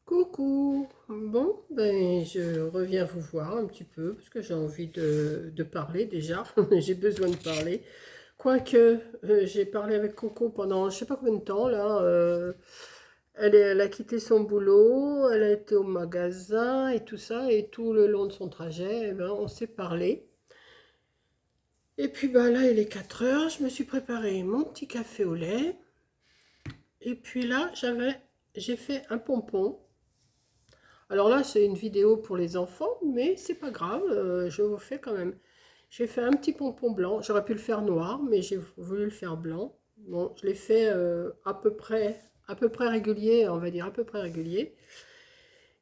Coucou, bon, ben je reviens vous voir un petit peu parce que j'ai envie de parler déjà, j'ai besoin de parler. Quoique, j'ai parlé avec Coco pendant je sais pas combien de temps là, elle a quitté son boulot, elle a été au magasin et tout ça, et tout le long de son trajet, eh ben, on s'est parlé. Et puis ben, là, il est 4 heures, je me suis préparé mon petit café au lait, et puis là, j'ai fait un pompon. Alors là, c'est une vidéo pour les enfants, mais c'est pas grave, je vous fais quand même. J'ai fait un petit pompon blanc, j'aurais pu le faire noir, mais j'ai voulu le faire blanc. Bon, je l'ai fait à peu près régulier, on va dire à peu près régulier.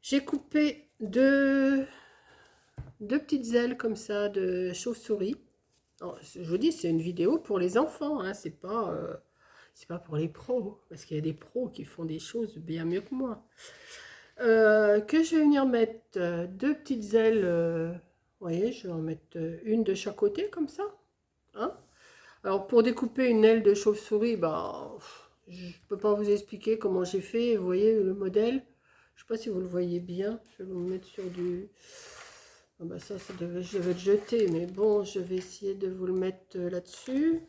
J'ai coupé deux petites ailes comme ça de chauve-souris. Alors, je vous dis, c'est une vidéo pour les enfants, hein, c'est pas pour les pros, parce qu'il y a des pros qui font des choses bien mieux que moi. Que je vais venir mettre deux petites ailes, vous voyez, je vais en mettre une de chaque côté comme ça, hein. Alors pour découper une aile de chauve-souris, bah, je ne peux pas vous expliquer comment j'ai fait, vous voyez le modèle, je ne sais pas si vous le voyez bien, je vais vous le mettre sur du... Ah bah je devais le jeter, mais bon, je vais essayer de vous le mettre là-dessus,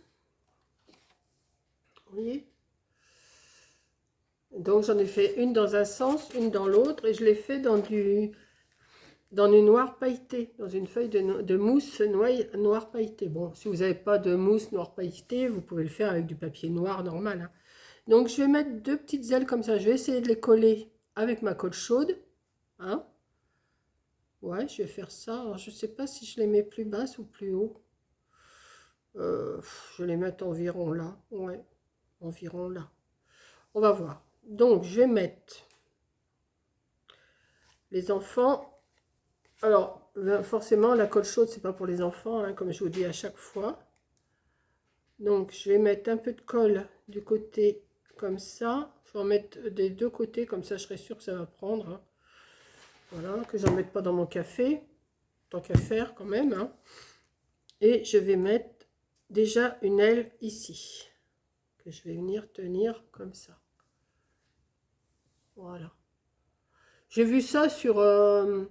vous voyez. Donc j'en ai fait une dans un sens, une dans l'autre, et je l'ai fait dans du noir pailleté, dans une feuille de mousse noir pailleté. Bon, si vous n'avez pas de mousse noir pailleté, vous pouvez le faire avec du papier noir normal, hein. Donc je vais mettre deux petites ailes comme ça. Je vais essayer de les coller avec ma colle chaude, hein. Ouais, je vais faire ça. Alors, je ne sais pas si je les mets plus basses ou plus haut. Je vais les mettre environ là. Ouais, environ là. On va voir. Donc je vais mettre les enfants. Alors, forcément, la colle chaude, c'est pas pour les enfants, hein, comme je vous dis à chaque fois. Donc, je vais mettre un peu de colle du côté comme ça. Je vais en mettre des deux côtés, comme ça, je serai sûre que ça va prendre, hein. Voilà, que j'en mette pas dans mon café, tant qu'à faire quand même, hein. Et je vais mettre déjà une aile ici, que je vais venir tenir comme ça. Voilà. J'ai vu ça sur un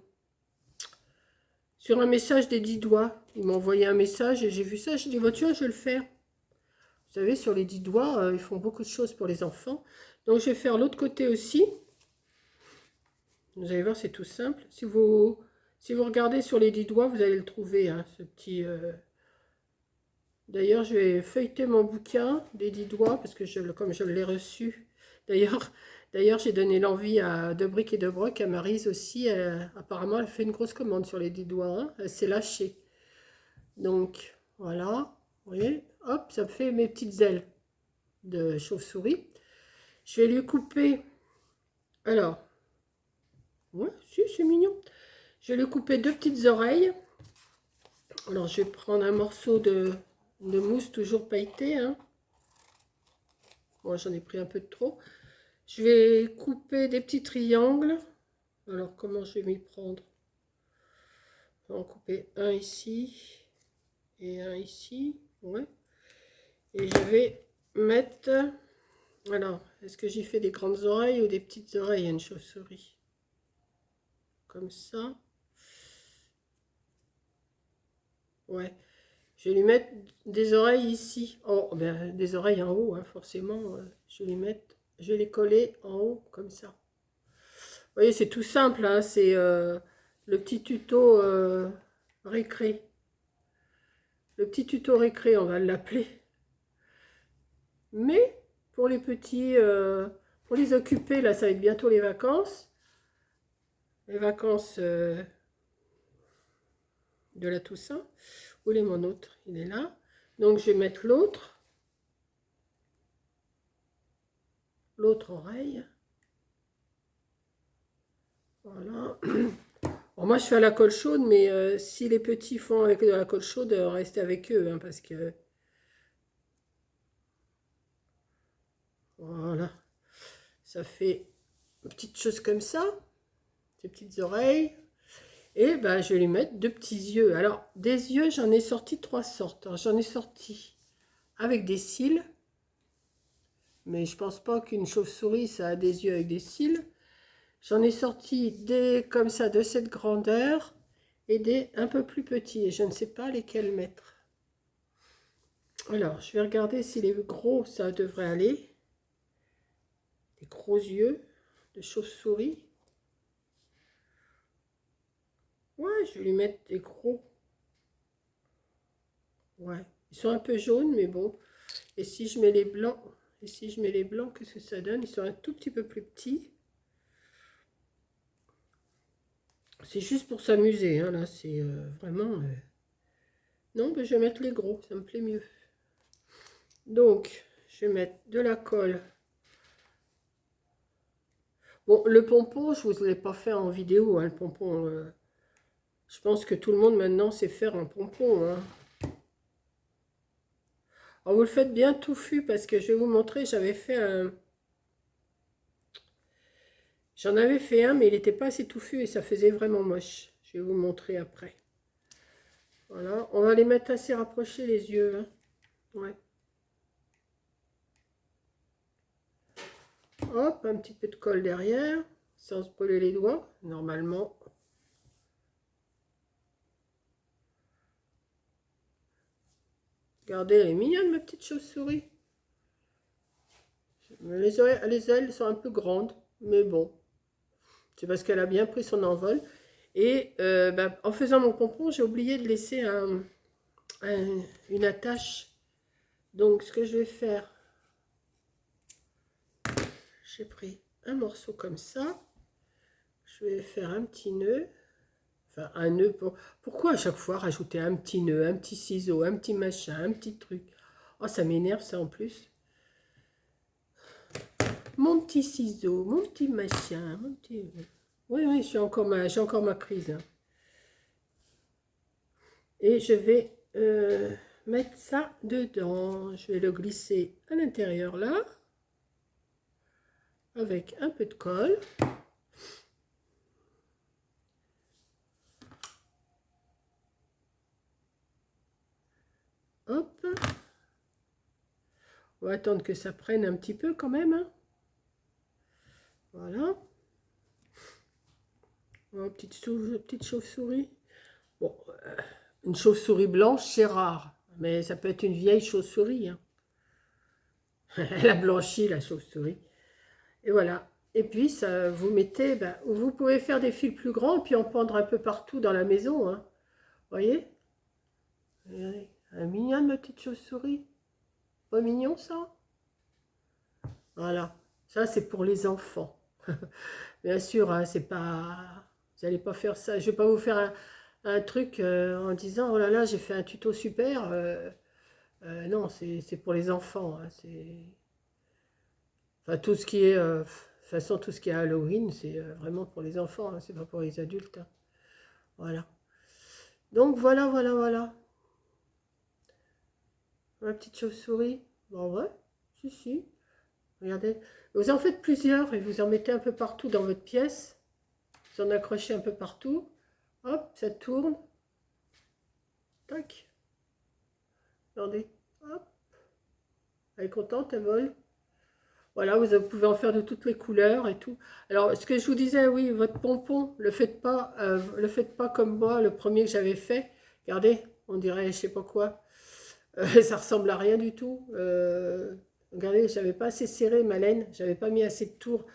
message des 10 doigts. Ils m'ont envoyé un message et j'ai vu ça. J'ai dit, bah, tiens, je vais le faire. Vous savez, sur les 10 doigts, ils font beaucoup de choses pour les enfants. Donc, je vais faire l'autre côté aussi. Vous allez voir, c'est tout simple. Si vous regardez sur les 10 doigts, vous allez le trouver, hein, ce petit... D'ailleurs, je vais feuilleter mon bouquin des 10 doigts, parce que comme je l'ai reçu. D'ailleurs, j'ai donné l'envie à De Bric et de Broc, à Maryse aussi. Apparemment, elle fait une grosse commande sur les 10 doigts, hein. Elle s'est lâchée. Donc, voilà. Vous voyez, hop, ça me fait mes petites ailes de chauve-souris. Je vais lui couper... Alors, ouais, si, c'est mignon. Je vais lui couper deux petites oreilles. Alors, je vais prendre un morceau de mousse toujours pailletée, hein. Moi, j'en ai pris un peu de trop. Je vais couper des petits triangles. Alors, comment je vais m'y prendre? Je vais en couper un ici et un ici. Ouais. Et je vais mettre... Alors, est-ce que j'y fais des grandes oreilles ou des petites oreilles à une chauve-souris? Comme ça. Ouais. Je vais lui mettre des oreilles ici. Oh, ben, des oreilles en haut, hein, forcément. Je vais les coller en haut, comme ça. Vous voyez, c'est tout simple, hein, c'est le petit tuto récré. Le petit tuto récré, on va l'appeler. Mais pour les petits, pour les occuper, là, ça va être bientôt les vacances. Les vacances de la Toussaint. Où est mon autre? Il est là. Donc, je vais mettre l'autre oreille. Voilà. Bon, moi, je fais à la colle chaude, mais si les petits font avec de la colle chaude, restez avec eux, hein, parce que... Voilà. Ça fait une petite chose comme ça. Ces petites oreilles. Et ben, je vais lui mettre deux petits yeux. Alors, des yeux, j'en ai sorti trois sortes. J'en ai sorti avec des cils. Mais je pense pas qu'une chauve-souris, ça a des yeux avec des cils. J'en ai sorti des comme ça de cette grandeur et des un peu plus petits. Et je ne sais pas lesquels mettre. Alors, je vais regarder si les gros, ça devrait aller. Des gros yeux de chauve-souris. Ouais, je vais lui mettre des gros. Ouais, ils sont un peu jaunes, mais bon. Et si je mets les blancs, qu'est-ce que ça donne? Ils sont un tout petit peu plus petits. C'est juste pour s'amuser, hein, là, c'est vraiment... Non, mais je vais mettre les gros, ça me plaît mieux. Donc, je vais mettre de la colle. Bon, le pompon, je ne vous l'ai pas fait en vidéo, hein, le pompon. Je pense que tout le monde maintenant sait faire un pompon, hein. Alors, vous le faites bien touffu parce que je vais vous montrer, j'avais fait un... J'en avais fait un, mais il n'était pas assez touffu et ça faisait vraiment moche. Je vais vous montrer après. Voilà, on va les mettre assez rapprochés les yeux, hein. Ouais. Hop, un petit peu de colle derrière, sans se brûler les doigts, normalement. Regardez, elle est mignonne, ma petite chauve-souris. Les ailes sont un peu grandes, mais bon. C'est parce qu'elle a bien pris son envol. Et en faisant mon pompon, j'ai oublié de laisser une attache. Donc, ce que je vais faire, j'ai pris un morceau comme ça. Je vais faire un petit nœud. Enfin, un nœud pour... Pourquoi à chaque fois rajouter un petit nœud, un petit ciseau, un petit machin, un petit truc? Oh, ça m'énerve ça en plus. Mon petit ciseau, mon petit machin, mon petit... Oui, oui, j'ai encore ma prise, hein. Et je vais mettre ça dedans. Je vais le glisser à l'intérieur là, avec un peu de colle. Hop. On va attendre que ça prenne un petit peu quand même, hein. Voilà. Oh, petite chauve-souris. Bon, une chauve-souris blanche, c'est rare. Mais ça peut être une vieille chauve-souris, hein. Elle a blanchi, la chauve-souris. Et voilà. Et puis, ça, vous mettez... vous pouvez faire des fils plus grands et puis en pendre un peu partout dans la maison, hein. Vous voyez? Regardez. Elle est mignonne, ma petite chauve-souris. Pas mignon, ça? Voilà. Ça, c'est pour les enfants. Bien sûr, hein, c'est pas... Vous n'allez pas faire ça. Je ne vais pas vous faire un truc en disant, oh là là, j'ai fait un tuto super. Non, c'est pour les enfants, hein, enfin, tout ce qui est... de toute façon, tout ce qui est Halloween, c'est vraiment pour les enfants, hein, c'est pas pour les adultes, hein. Voilà. Donc, voilà, voilà, voilà. Ma petite chauve-souris. Bon, ouais, si, si. Regardez. Vous en faites plusieurs et vous en mettez un peu partout dans votre pièce. Vous en accrochez un peu partout. Hop, ça tourne. Tac. Regardez. Hop. Elle est contente, elle vole. Voilà, vous pouvez en faire de toutes les couleurs et tout. Alors, ce que je vous disais, oui, votre pompon, le faites pas comme moi, le premier que j'avais fait. Regardez, on dirait, je sais pas quoi. Ça ressemble à rien du tout. Regardez, j'avais pas assez serré ma laine, j'avais pas mis assez de tours.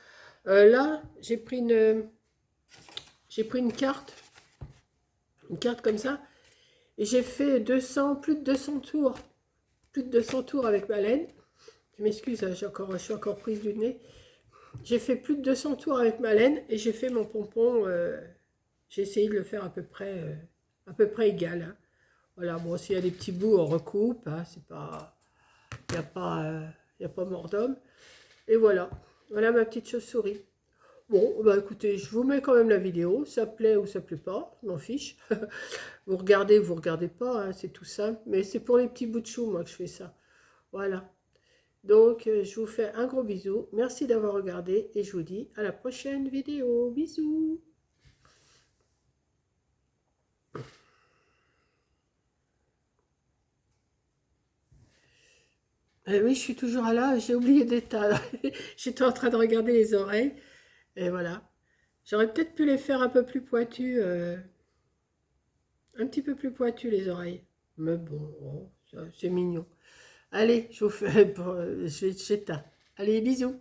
Là, j'ai pris une carte comme ça, et j'ai fait plus de 200 tours. Plus de 200 tours avec ma laine. Je m'excuse, hein, je suis encore prise du nez. J'ai fait plus de 200 tours avec ma laine et j'ai fait mon pompon. J'ai essayé de le faire à peu près égal, hein. Voilà, bon, s'il y a des petits bouts, on recoupe, hein, c'est pas... Il n'y a pas mort d'homme. Et voilà. Voilà ma petite chauve-souris. Bon, bah écoutez, je vous mets quand même la vidéo. Ça plaît ou ça plaît pas, je m'en fiche. Vous regardez pas, hein, c'est tout simple. Mais c'est pour les petits bouts de chou, moi, que je fais ça. Voilà. Donc, je vous fais un gros bisou. Merci d'avoir regardé et je vous dis à la prochaine vidéo. Bisous. Oui, je suis toujours là. J'ai oublié d'éteindre. J'étais en train de regarder les oreilles. Et voilà. J'aurais peut-être pu les faire un peu plus pointus, un petit peu plus pointus les oreilles. Mais bon, oh, c'est mignon. Allez, je vous fais, j'éteins. Allez, bisous.